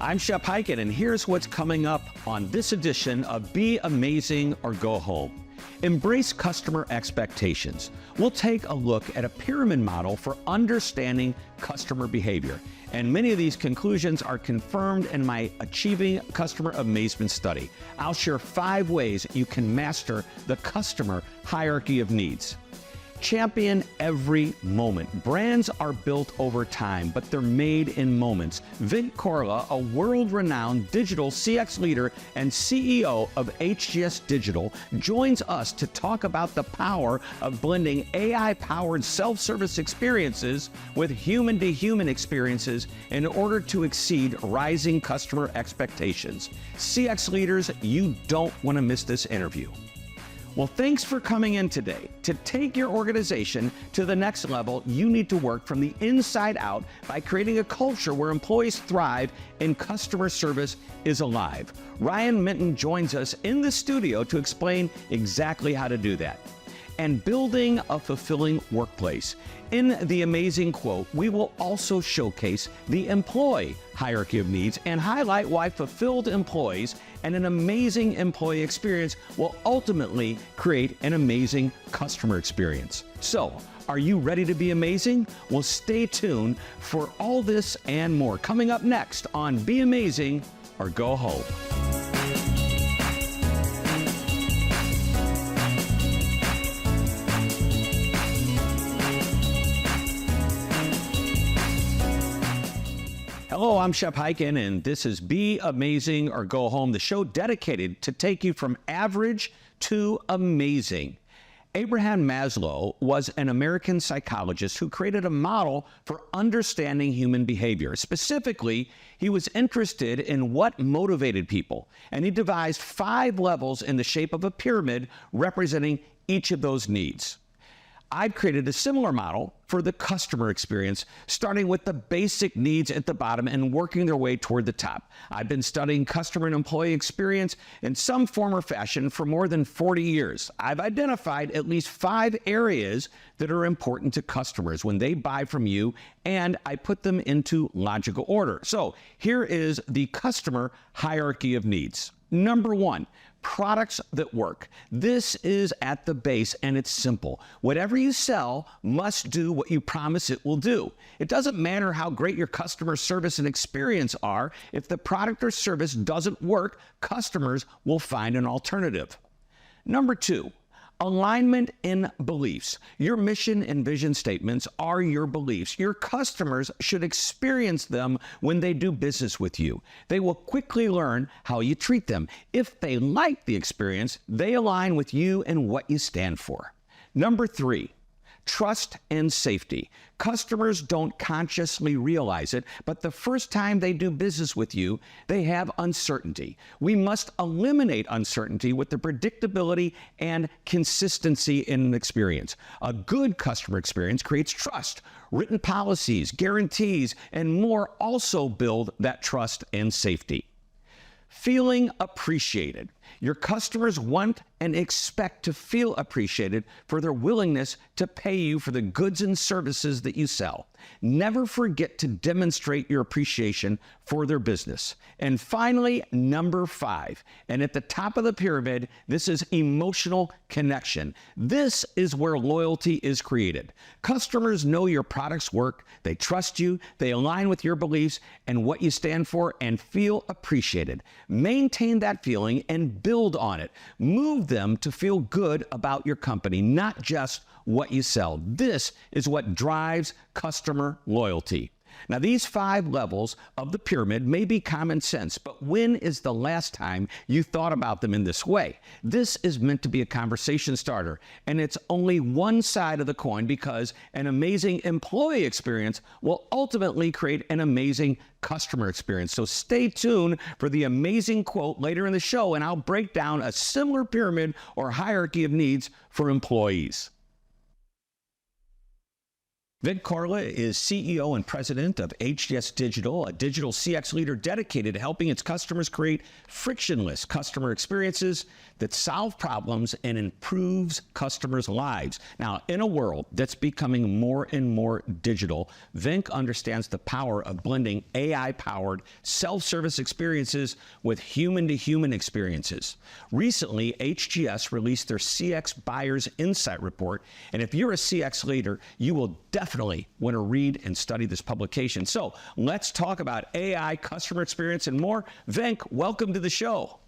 I'm Shep Hyken, and here's what's coming up on this edition of Be Amazing or Go Home. Embrace customer expectations. We'll take a look at a pyramid model for understanding customer behavior. And many of these conclusions are confirmed in my Achieving Customer Amazement Study. I'll share 5 ways you can master the customer hierarchy of needs. Champion every moment. Brands are built over time, but they're made in moments. Vint Corla, a world-renowned digital CX leader and CEO of HGS Digital, joins us to talk about the power of blending AI-powered self-service experiences with human-to-human experiences in order to exceed rising customer expectations. CX leaders, you don't want to miss this interview. Well, thanks for coming in today. To take your organization to the next level, you need to work from the inside out by creating a culture where employees thrive and customer service is alive. Ryan Minton joins us in the studio to explain exactly how to do that. And building a fulfilling workplace. In the amazing quote, we will also showcase the employee hierarchy of needs and highlight why fulfilled employees and an amazing employee experience will ultimately create an amazing customer experience. So, are you ready to be amazing? Well, stay tuned for all this and more coming up next on Be Amazing or Go Home. Hello, I'm Shep Hyken, and this is Be Amazing or Go Home, the show dedicated to take you from average to amazing. Abraham Maslow was an American psychologist who created a model for understanding human behavior. Specifically, he was interested in what motivated people, and he devised 5 levels in the shape of a pyramid representing each of those needs. I've created a similar model for the customer experience, starting with the basic needs at the bottom and working their way toward the top. I've been studying customer and employee experience in some form or fashion for more than 40 years. I've identified at least 5 areas that are important to customers when they buy from you, and I put them into logical order. So here is the customer hierarchy of needs. Number 1, products that work. This is at the base, and it's simple. Whatever you sell must do what you promise it will do. It doesn't matter how great your customer service and experience are. If the product or service doesn't work, customers will find an alternative. Number 2, alignment in beliefs. Your mission and vision statements are your beliefs. Your customers should experience them when they do business with you. They will quickly learn how you treat them. If they like the experience, they align with you and what you stand for. Number 3, trust and safety. Customers don't consciously realize it, but the first time they do business with you, they have uncertainty. We must eliminate uncertainty with the predictability and consistency in an experience. A good customer experience creates trust. Written policies, guarantees, and more also build that trust and safety. Feeling appreciated. Your customers want and expect to feel appreciated for their willingness to pay you for the goods and services that you sell. Never forget to demonstrate your appreciation for their business. And finally, number 5, and at the top of the pyramid, this is emotional connection. This is where loyalty is created. Customers know your products work, they trust you, they align with your beliefs and what you stand for, and feel appreciated. Maintain that feeling and build on it. Move them to feel good about your company, not just what you sell. This is what drives customer loyalty. Now, these 5 levels of the pyramid may be common sense, but when is the last time you thought about them in this way? This is meant to be a conversation starter, and it's only one side of the coin because an amazing employee experience will ultimately create an amazing customer experience. So stay tuned for the amazing quote later in the show, and I'll break down a similar pyramid or hierarchy of needs for employees. Vin Corla is CEO and president of HGS Digital, a digital CX leader dedicated to helping its customers create frictionless customer experiences that solve problems and improves customers' lives. Now, in a world that's becoming more and more digital, Vinc understands the power of blending AI-powered self-service experiences with human-to-human experiences. Recently, HGS released their CX Buyers Insight Report, and if you're a CX leader, you will definitely want to read and study this publication. So let's talk about AI, customer experience, and more. Venk, welcome to the show.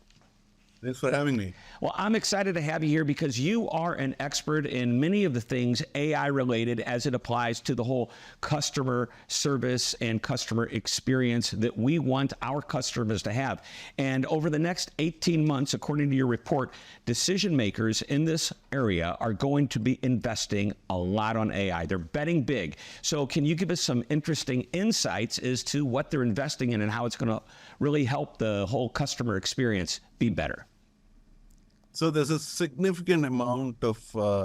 Thanks for having me. Well, I'm excited to have you here because you are an expert in many of the things AI related as it applies to the whole customer service and customer experience that we want our customers to have. And over the next 18 months, according to your report, decision makers in this area are going to be investing a lot on AI. They're betting big. So can you give us some interesting insights as to what they're investing in and how it's going to really help the whole customer experience be better? So there's a significant amount of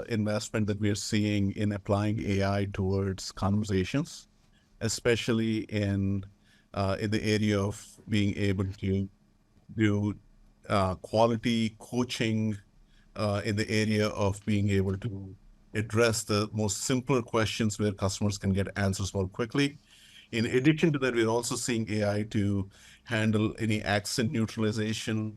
investment that we are seeing in applying AI towards conversations, especially in the area of being able to do quality coaching, in the area of being able to address the most simpler questions where customers can get answers more quickly. In addition to that, we're also seeing AI to handle any accent neutralization,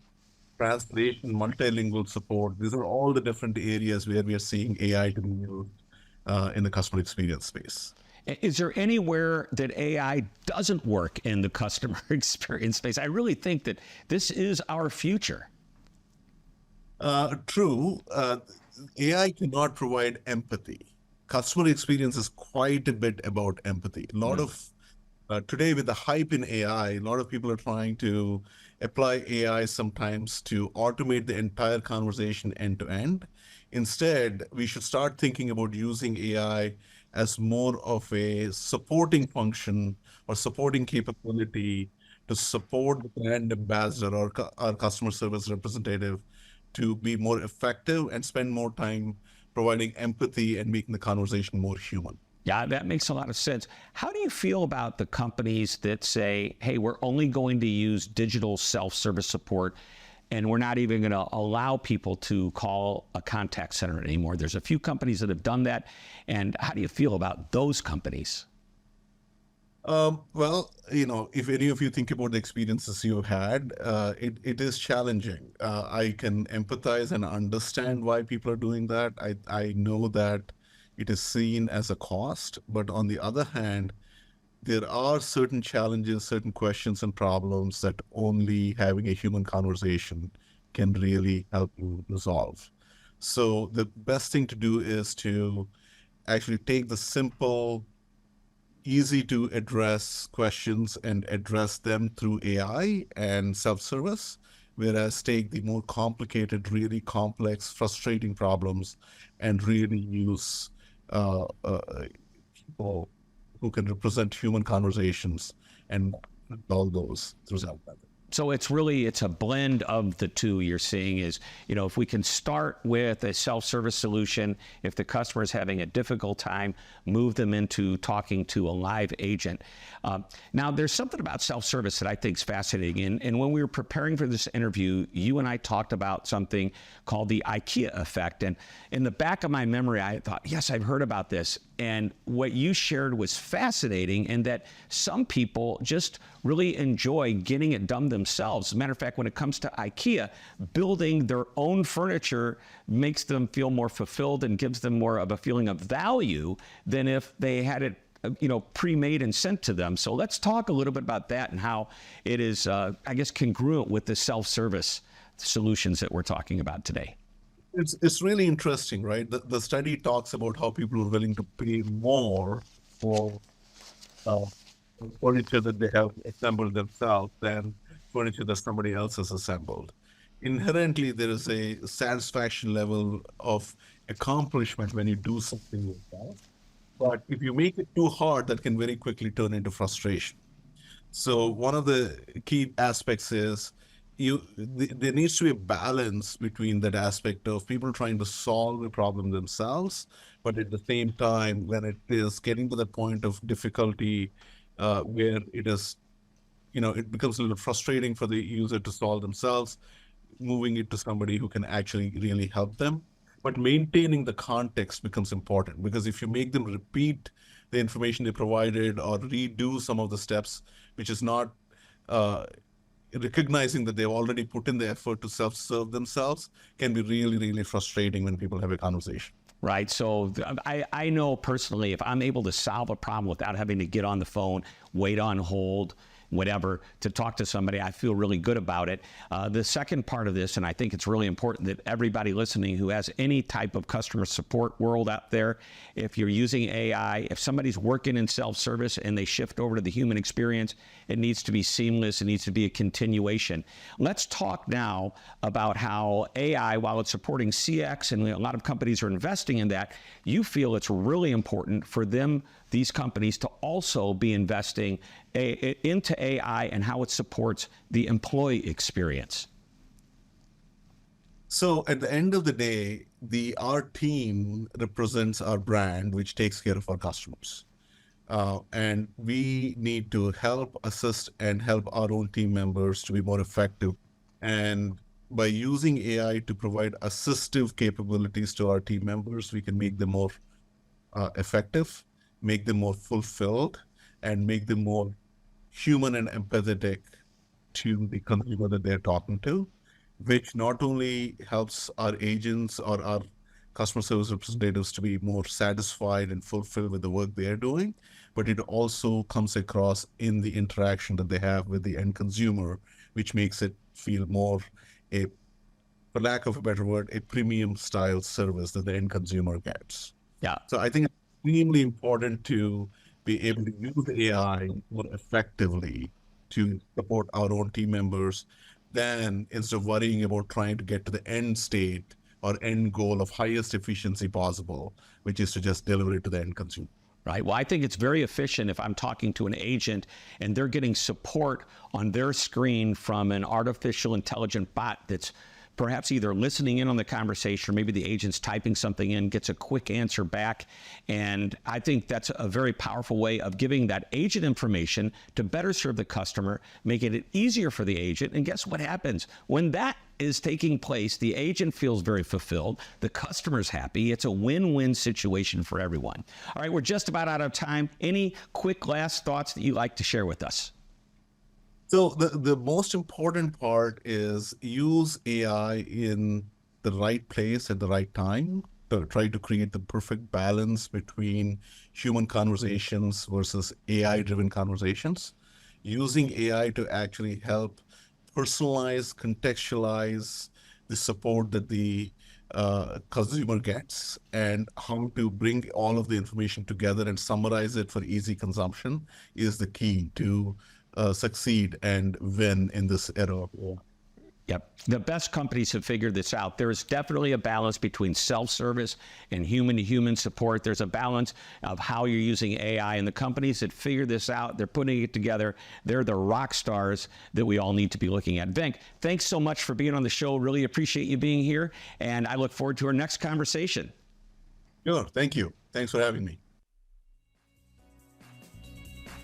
translation, multilingual support. These are all the different areas where we are seeing AI to be used in the customer experience space. Is there anywhere that AI doesn't work in the customer experience space? I really think that this is our future. True. AI cannot provide empathy. Customer experience is quite a bit about empathy. A lot of today, with the hype in AI, a lot of people are trying to apply AI sometimes to automate the entire conversation end to end. Instead, we should start thinking about using AI as more of a supporting function or supporting capability to support the brand ambassador or our customer service representative to be more effective and spend more time providing empathy and making the conversation more human. Yeah, that makes a lot of sense. How do you feel about the companies that say, hey, we're only going to use digital self-service support and we're not even going to allow people to call a contact center anymore? There's a few companies that have done that. And how do you feel about those companies? Well, if any of you think about the experiences you've had, it is challenging. I can empathize and understand why people are doing that. I know that it is seen as a cost, but on the other hand, there are certain challenges, certain questions and problems that only having a human conversation can really help you resolve. So the best thing to do is to actually take the simple, easy to address questions and address them through AI and self-service, whereas take the more complicated, really complex, frustrating problems and really use people who can represent human conversations and all those through self-service. So it's a blend of the two you're seeing is, if we can start with a self-service solution, if the customer is having a difficult time, move them into talking to a live agent. Now, there's something about self-service that I think is fascinating. And when we were preparing for this interview, you and I talked about something called the IKEA effect. And in the back of my memory, I thought, yes, I've heard about this. And what you shared was fascinating in that some people just really enjoy getting it done themselves. As a matter of fact, when it comes to IKEA, building their own furniture makes them feel more fulfilled and gives them more of a feeling of value than if they had it pre-made and sent to them. So let's talk a little bit about that and how it is, I guess, congruent with the self-service solutions that we're talking about today. It's really interesting, right? The study talks about how people are willing to pay more for furniture that they have assembled themselves than furniture that somebody else has assembled. Inherently, there is a satisfaction level of accomplishment when you do something yourself. But if you make it too hard, that can very quickly turn into frustration. So one of the key aspects is there needs to be a balance between that aspect of people trying to solve the problem themselves But at the same time, when it is getting to the point of difficulty, where it is, it becomes a little frustrating for the user to solve themselves, moving it to somebody who can actually really help them. But maintaining the context becomes important, because if you make them repeat the information they provided or redo some of the steps, which is not uh, recognizing that they've already put in the effort to self-serve themselves, can be really, really frustrating when people have a conversation. Right. So I know personally, if I'm able to solve a problem without having to get on the phone, wait on hold, whatever, to talk to somebody, I feel really good about it. The second part of this, and I think it's really important that everybody listening who has any type of customer support world out there, if you're using AI, if somebody's working in self-service and they shift over to the human experience, it needs to be seamless. It needs to be a continuation. Let's talk now about how AI, while it's supporting CX, and a lot of companies are investing in that, you feel it's really important for them, these companies, to also be investing into AI and how it supports the employee experience. So at the end of the day, our team represents our brand, which takes care of our customers. And we need to help, assist, and help our own team members to be more effective. And by using AI to provide assistive capabilities to our team members, we can make them more effective, make them more fulfilled, and make them more human and empathetic to the consumer that they're talking to, which not only helps our agents or our customer service representatives to be more satisfied and fulfilled with the work they're doing, but it also comes across in the interaction that they have with the end consumer, which makes it feel more for lack of a better word, a premium style service that the end consumer gets. Yeah. So I think it's extremely important to be able to use AI more effectively to support our own team members, than instead of worrying about trying to get to the end state or end goal of highest efficiency possible, which is to just deliver it to the end consumer. Right. Well, I think it's very efficient if I'm talking to an agent and they're getting support on their screen from an artificial intelligent bot that's perhaps either listening in on the conversation, or maybe the agent's typing something in, gets a quick answer back. And I think that's a very powerful way of giving that agent information to better serve the customer, making it easier for the agent. And guess what happens? When that is taking place, the agent feels very fulfilled, the customer's happy. It's a win-win situation for everyone. All right, we're just about out of time. Any quick last thoughts that you'd like to share with us? So the most important part is use AI in the right place at the right time to try to create the perfect balance between human conversations versus AI-driven conversations. Using AI to actually help personalize, contextualize the support that the consumer gets, and how to bring all of the information together and summarize it for easy consumption is the key to succeed and win in this era of AI. Yep. The best companies have figured this out. There is definitely a balance between self-service and human-to-human support. There's a balance of how you're using AI, and the companies that figure this out, they're putting it together. They're the rock stars that we all need to be looking at. Venk, thanks so much for being on the show. Really appreciate you being here, and I look forward to our next conversation. Sure. Thank you. Thanks for having me.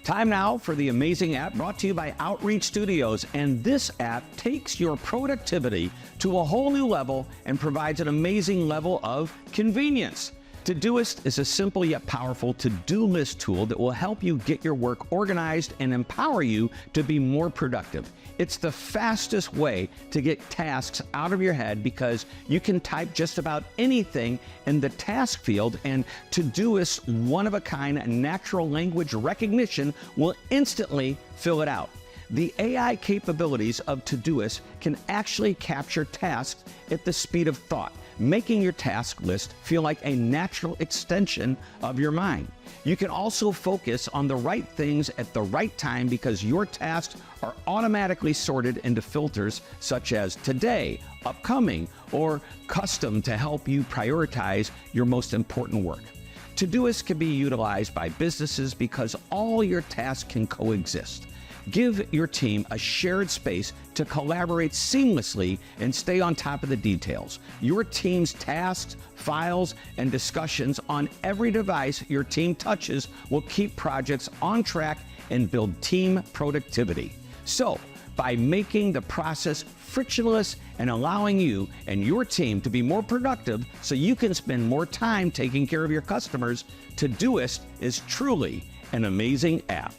Time now for the amazing app brought to you by Outreach Studios. And this app takes your productivity to a whole new level and provides an amazing level of convenience. Todoist is a simple yet powerful to-do list tool that will help you get your work organized and empower you to be more productive. It's the fastest way to get tasks out of your head because you can type just about anything in the task field, and Todoist's one-of-a-kind natural language recognition will instantly fill it out. The AI capabilities of Todoist can actually capture tasks at the speed of thought, making your task list feel like a natural extension of your mind. You can also focus on the right things at the right time because your tasks are automatically sorted into filters such as today, upcoming, or custom to help you prioritize your most important work. Todoist can be utilized by businesses because all your tasks can coexist. Give your team a shared space to collaborate seamlessly and stay on top of the details. Your team's tasks, files, and discussions on every device your team touches will keep projects on track and build team productivity. So, by making the process frictionless and allowing you and your team to be more productive so you can spend more time taking care of your customers, Todoist is truly an amazing app.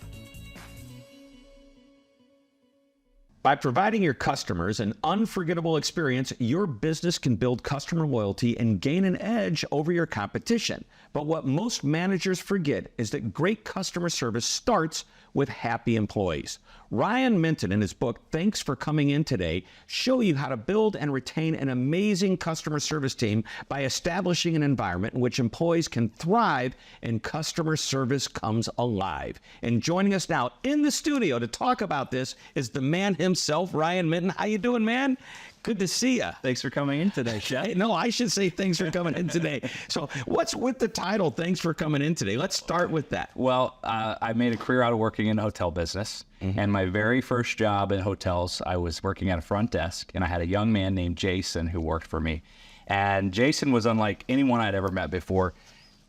By providing your customers an unforgettable experience, your business can build customer loyalty and gain an edge over your competition. But what most managers forget is that great customer service starts with happy employees. Ryan Minton, in his book, Thanks for Coming In Today, show you how to build and retain an amazing customer service team by establishing an environment in which employees can thrive and customer service comes alive. And joining us now in the studio to talk about this is the man himself, Ryan Minton. How you doing, man? Good to see you. Thanks for coming in today, Shep. No, I should say thanks for coming in today. So what's with the title, Thanks for Coming In Today? Let's start with that. Well, I made a career out of working in the hotel business. And my very first job in hotels, I was working at a front desk, and I had a young man named Jason who worked for me. And Jason was unlike anyone I'd ever met before.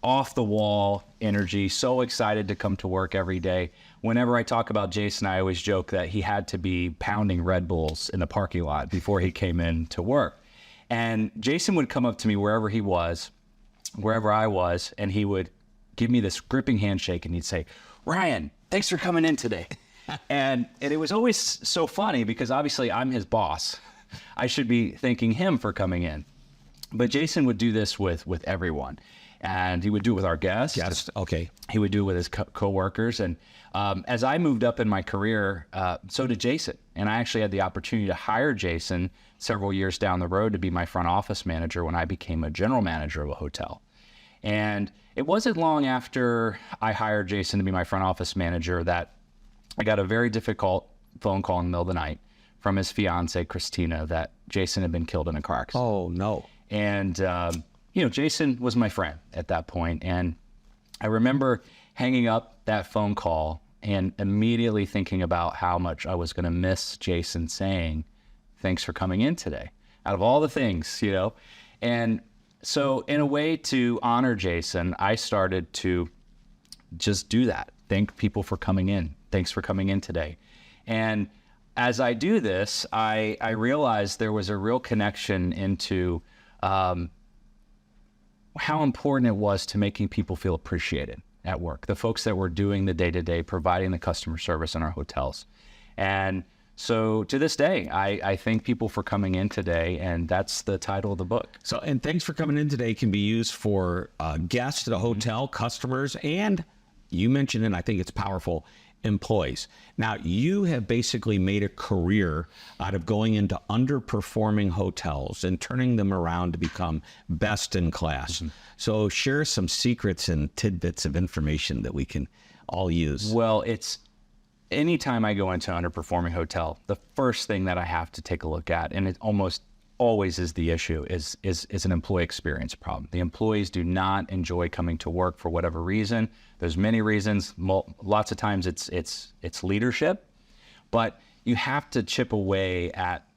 Off the wall energy, so excited to come to work every day. Whenever I talk about Jason, I always joke that he had to be pounding Red Bulls in the parking lot before he came in to work. And Jason would come up to me wherever he was, wherever I was, and he would give me this gripping handshake, and he'd say, "Ryan, thanks for coming in today." And it was always so funny because obviously I'm his boss. I should be thanking him for coming in. But Jason would do this with everyone. And he would do it with our guests. Yes, okay. He would do it with his co-workers. And as I moved up in my career, so did Jason. And I actually had the opportunity to hire Jason several years down the road to be my front office manager when I became a general manager of a hotel. And it wasn't long after I hired Jason to be my front office manager that I got a very difficult phone call in the middle of the night from his fiance, Christina, that Jason had been killed in a car accident. Oh, no. And, Jason was my friend at that point. And I remember hanging up that phone call and immediately thinking about how much I was going to miss Jason saying, "Thanks for coming in today," out of all the things, And so in a way to honor Jason, I started to just do that. Thank people for coming in. Thanks for coming in today. And as I do this, I realized there was a real connection into how important it was to making people feel appreciated at work, the folks that were doing the day-to-day, providing the customer service in our hotels. And so to this day, I thank people for coming in today, and that's the title of the book. So, and Thanks for Coming In Today can be used for guests at a hotel, customers, and you mentioned, and I think it's powerful, employees. Now, you have basically made a career out of going into underperforming hotels and turning them around to become best in class. So share some secrets and tidbits of information that we can all use. Well, it's anytime I go into an underperforming hotel, the first thing that I have to take a look at, and it almost always is the issue, is an employee experience problem. The employees do not enjoy coming to work for whatever reason. There's many reasons. Lots of times it's leadership, but you have to chip away at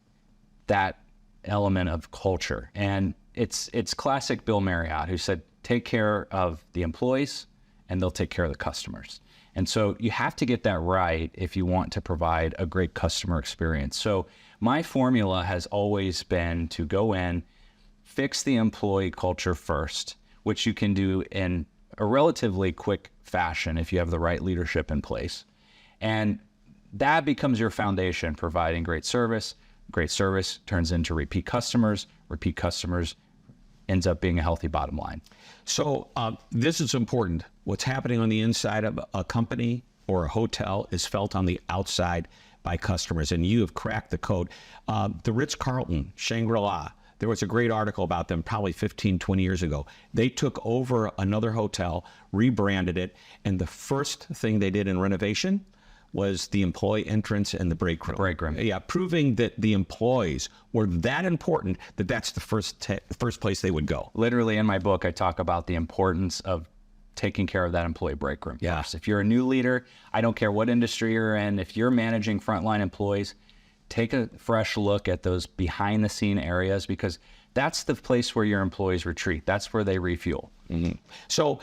that element of culture. And it's classic Bill Marriott, who said, take care of the employees and they'll take care of the customers. And so you have to get that right if you want to provide a great customer experience. So my formula has always been to go in, fix the employee culture first, which you can do in a relatively quick fashion if you have the right leadership in place. And that becomes your foundation, providing great service. Great service turns into repeat customers ends up being a healthy bottom line. So this is important. What's happening on the inside of a company or a hotel is felt on the outside by customers, and you have cracked the code. The Ritz-Carlton, Shangri-La, there was a great article about them probably 15, 20 years ago. They took over another hotel, rebranded it, and the first thing they did in renovation was the employee entrance and the break room. Yeah, proving that the employees were that important that that's the first place they would go. Literally in my book, I talk about the importance of taking care of that employee break room Yeah. first. If you're a new leader, I don't care what industry you're in, if you're managing frontline employees, take a fresh look at those behind the scene areas, because that's the place where your employees retreat. That's where they refuel. So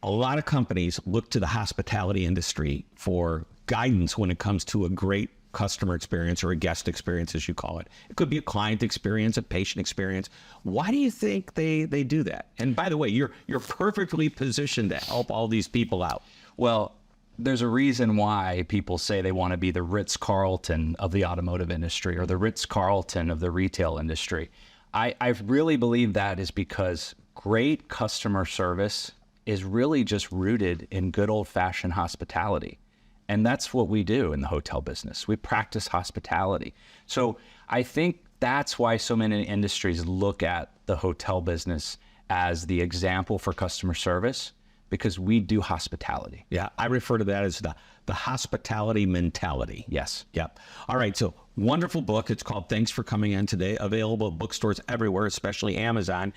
a lot of companies look to the hospitality industry for guidance when it comes to a great customer experience, or a guest experience, as you call it. It could be a client experience, a patient experience. Why do you think they do that? And by the way, you're perfectly positioned to help all these people out. Well, there's a reason why people say they want to be the Ritz-Carlton of the automotive industry, or the Ritz-Carlton of the retail industry. I really believe that is because great customer service is really just rooted in good old-fashioned hospitality. And that's what we do in the hotel business. We practice hospitality. So I think that's why so many industries look at the hotel business as the example for customer service, because we do hospitality. Yeah, I refer to that as the hospitality mentality. Yes. Yep. All right, so wonderful book. It's called Thanks for Coming In Today, available at bookstores everywhere, especially Amazon.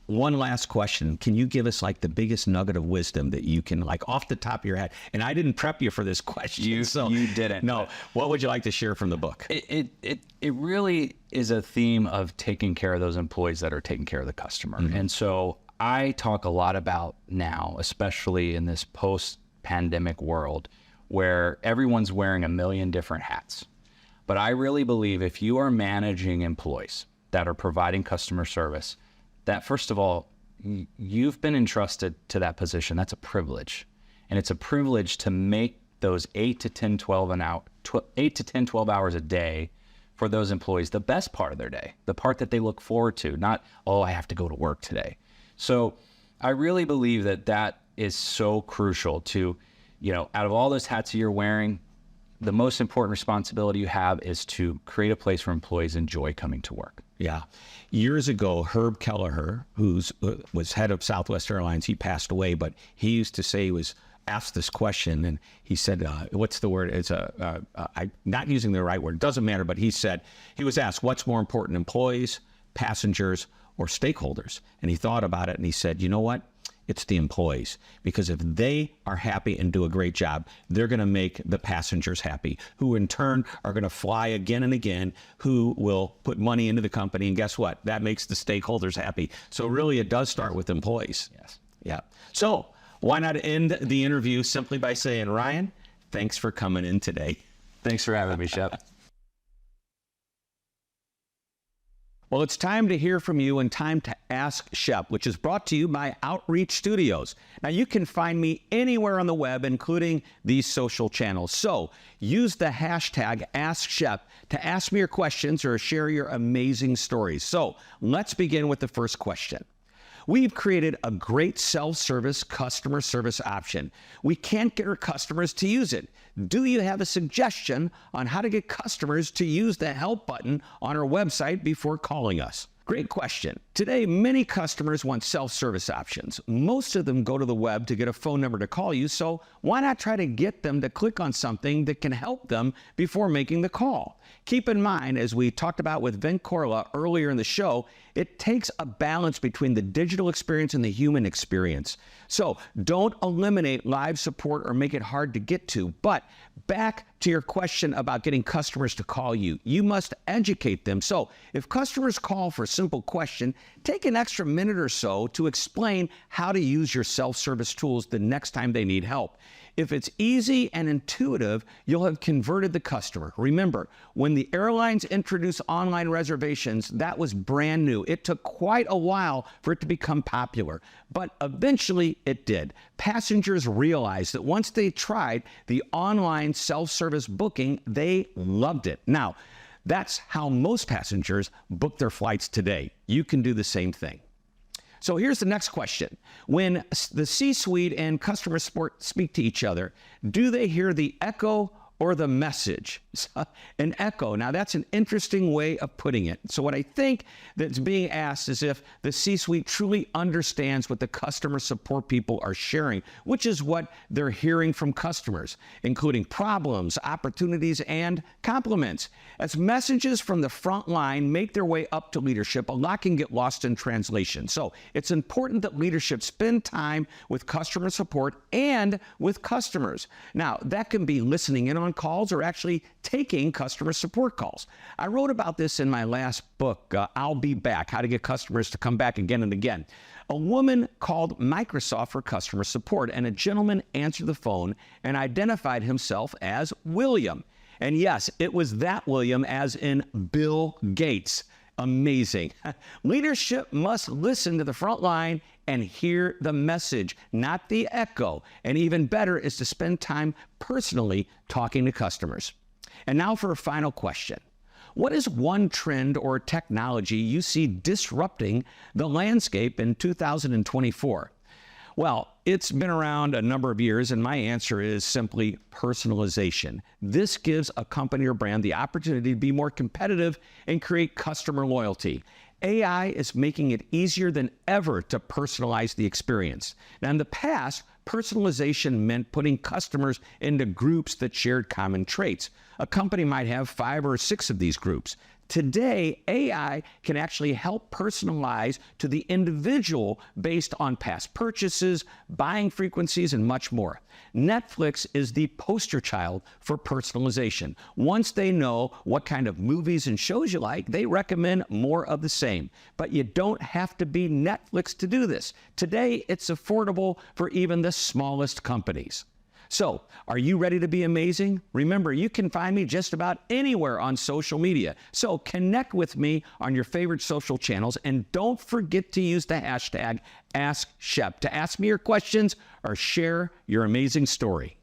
One last question. Can you give us like the biggest nugget of wisdom that you can, like off the top of your head? And I didn't prep you for this question. You didn't. No. What would you like to share from the book? It really is a theme of taking care of those employees that are taking care of the customer. And so I talk a lot about now, especially in this post-pandemic world where everyone's wearing a million different hats. But I really believe if you are managing employees that are providing customer service, that first of all, you've been entrusted to that position. That's a privilege. And it's a privilege to make those 8 to 10, 12 hours a day for those employees the best part of their day, the part that they look forward to, not, oh, I have to go to work today. So I really believe that that is so crucial to, out of all those hats that you're wearing, the most important responsibility you have is to create a place where employees enjoy coming to work. Yeah. Years ago, Herb Kelleher, who was head of Southwest Airlines, he passed away, but he used to say, he was asked this question, and he said, what's the word? It's I'm not using the right word. It doesn't matter, but he said, he was asked, what's more important, employees, passengers, or stakeholders? And he thought about it, and he said, you know what? It's the employees, because if they are happy and do a great job, they're going to make the passengers happy, who in turn are going to fly again and again, who will put money into the company. And guess what? That makes the stakeholders happy. So really, it does start with employees. Yes. Yeah. So why not end the interview simply by saying, Ryan, thanks for coming in today. Thanks for having me, Shep. Well, it's time to hear from you and time to Ask Shep, which is brought to you by Outreach Studios. Now, you can find me anywhere on the web, including these social channels. So use the hashtag AskShep to ask me your questions or share your amazing stories. So let's begin with the first question. We've created a great self-service customer service option. We can't get our customers to use it. Do you have a suggestion on how to get customers to use the help button on our website before calling us? Great question. Today, many customers want self-service options. Most of them go to the web to get a phone number to call you, so why not try to get them to click on something that can help them before making the call? Keep in mind, as we talked about with Vin Corla earlier in the show, it takes a balance between the digital experience and the human experience. So don't eliminate live support or make it hard to get to. But back to your question about getting customers to call you, you must educate them. So if customers call for a simple question, take an extra minute or so to explain how to use your self-service tools the next time they need help. If it's easy and intuitive, you'll have converted the customer. Remember, when the airlines introduced online reservations, that was brand new. It took quite a while for it to become popular, but eventually it did. Passengers realized that once they tried the online self-service booking, they loved it. Now, that's how most passengers book their flights today. You can do the same thing. So here's the next question. When the C-suite and customer support speak to each other, do they hear the echo or the message? An echo. Now, that's an interesting way of putting it. So what I think that's being asked is if the C-suite truly understands what the customer support people are sharing, which is what they're hearing from customers, including problems, opportunities, and compliments. As messages from the front line make their way up to leadership, a lot can get lost in translation. So it's important that leadership spend time with customer support and with customers. Now, that can be listening in on calls or actually taking customer support calls. I wrote about this in my last book, I'll Be Back, How to Get Customers to Come Back Again and Again. A woman called Microsoft for customer support, and a gentleman answered the phone and identified himself as William. And yes, it was that William, as in Bill Gates. Amazing. Leadership must listen to the front line and hear the message, not the echo. And even better is to spend time personally talking to customers. And now for a final question. What is one trend or technology you see disrupting the landscape in 2024? Well, it's been around a number of years, and my answer is simply personalization. This gives a company or brand the opportunity to be more competitive and create customer loyalty. AI is making it easier than ever to personalize the experience. Now, in the past, personalization meant putting customers into groups that shared common traits. A company might have 5 or 6 of these groups. Today, AI can actually help personalize to the individual based on past purchases, buying frequencies, and much more. Netflix is the poster child for personalization. Once they know what kind of movies and shows you like, they recommend more of the same. But you don't have to be Netflix to do this. Today, it's affordable for even the smallest companies. So, are you ready to be amazing? Remember, you can find me just about anywhere on social media. So connect with me on your favorite social channels, and don't forget to use the hashtag AskShep to ask me your questions or share your amazing story.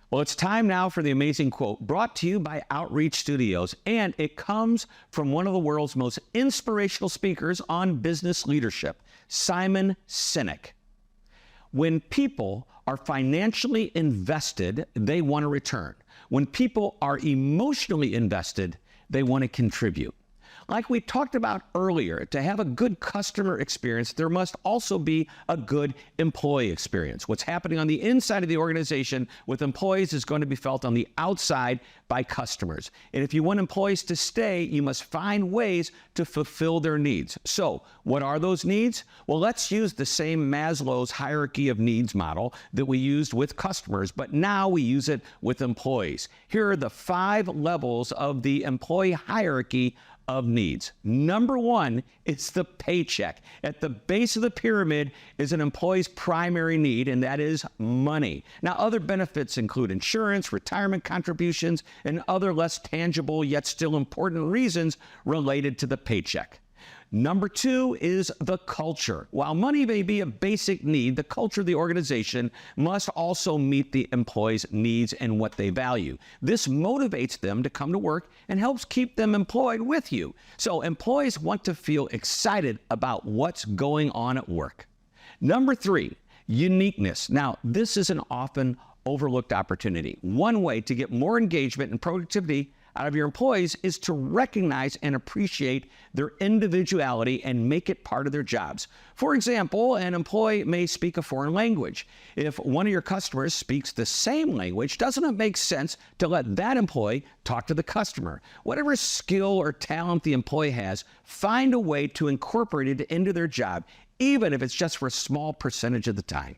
Well, it's time now for the amazing quote brought to you by Outreach Studios, and it comes from one of the world's most inspirational speakers on business leadership, Simon Sinek. When people are financially invested, they want to return. When people are emotionally invested, they want to contribute. Like we talked about earlier, to have a good customer experience, there must also be a good employee experience. What's happening on the inside of the organization with employees is going to be felt on the outside by customers. And if you want employees to stay, you must find ways to fulfill their needs. So, what are those needs? Well, let's use the same Maslow's hierarchy of needs model that we used with customers, but now we use it with employees. Here are the 5 levels of the employee hierarchy of needs. Number 1, it's the paycheck. At the base of the pyramid is an employee's primary need, and that is money. Now, other benefits include insurance, retirement contributions, and other less tangible yet still important reasons related to the paycheck. Number 2 is the culture. While money may be a basic need, the culture of the organization must also meet the employees' needs and what they value. This motivates them to come to work and helps keep them employed with you. So employees want to feel excited about what's going on at work. Number 3, uniqueness. Now, this is an often overlooked opportunity. One way to get more engagement and productivity out of your employees is to recognize and appreciate their individuality and make it part of their jobs. For example, an employee may speak a foreign language. If one of your customers speaks the same language, doesn't it make sense to let that employee talk to the customer? Whatever skill or talent the employee has, find a way to incorporate it into their job, even if it's just for a small percentage of the time.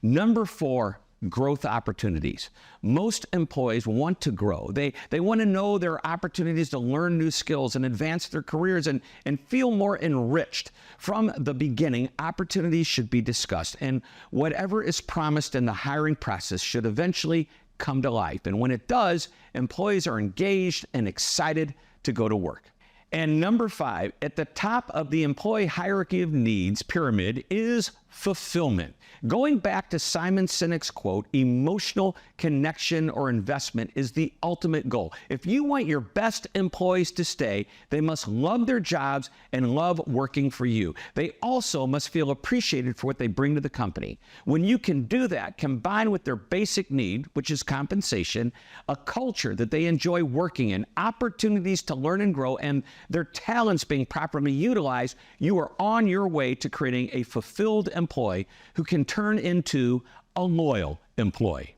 Number 4, growth opportunities. Most employees want to grow. They want to know there are opportunities to learn new skills and advance their careers and feel more enriched. From the beginning, opportunities should be discussed, and whatever is promised in the hiring process should eventually come to life. And when it does, employees are engaged and excited to go to work. And number 5, at the top of the employee hierarchy of needs pyramid is fulfillment. Going back to Simon Sinek's quote, emotional connection or investment is the ultimate goal. If you want your best employees to stay, they must love their jobs and love working for you. They also must feel appreciated for what they bring to the company. When you can do that, combined with their basic need, which is compensation, a culture that they enjoy working in, opportunities to learn and grow, and their talents being properly utilized, you are on your way to creating a fulfilled employee who can turn into a loyal employee.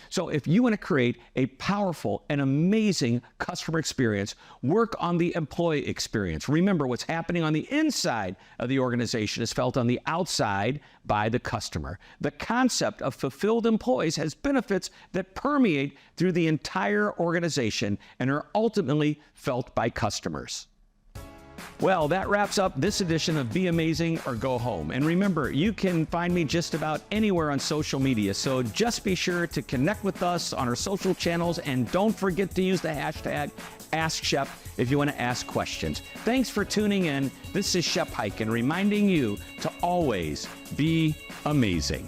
So if you want to create a powerful and amazing customer experience, work on the employee experience. Remember, what's happening on the inside of the organization is felt on the outside by the customer. The concept of fulfilled employees has benefits that permeate through the entire organization and are ultimately felt by customers. Well, that wraps up this edition of Be Amazing or Go Home. And remember, you can find me just about anywhere on social media. So just be sure to connect with us on our social channels, and don't forget to use the hashtag AskShep if you want to ask questions. Thanks for tuning in. This is Shep Hyken reminding you to always be amazing.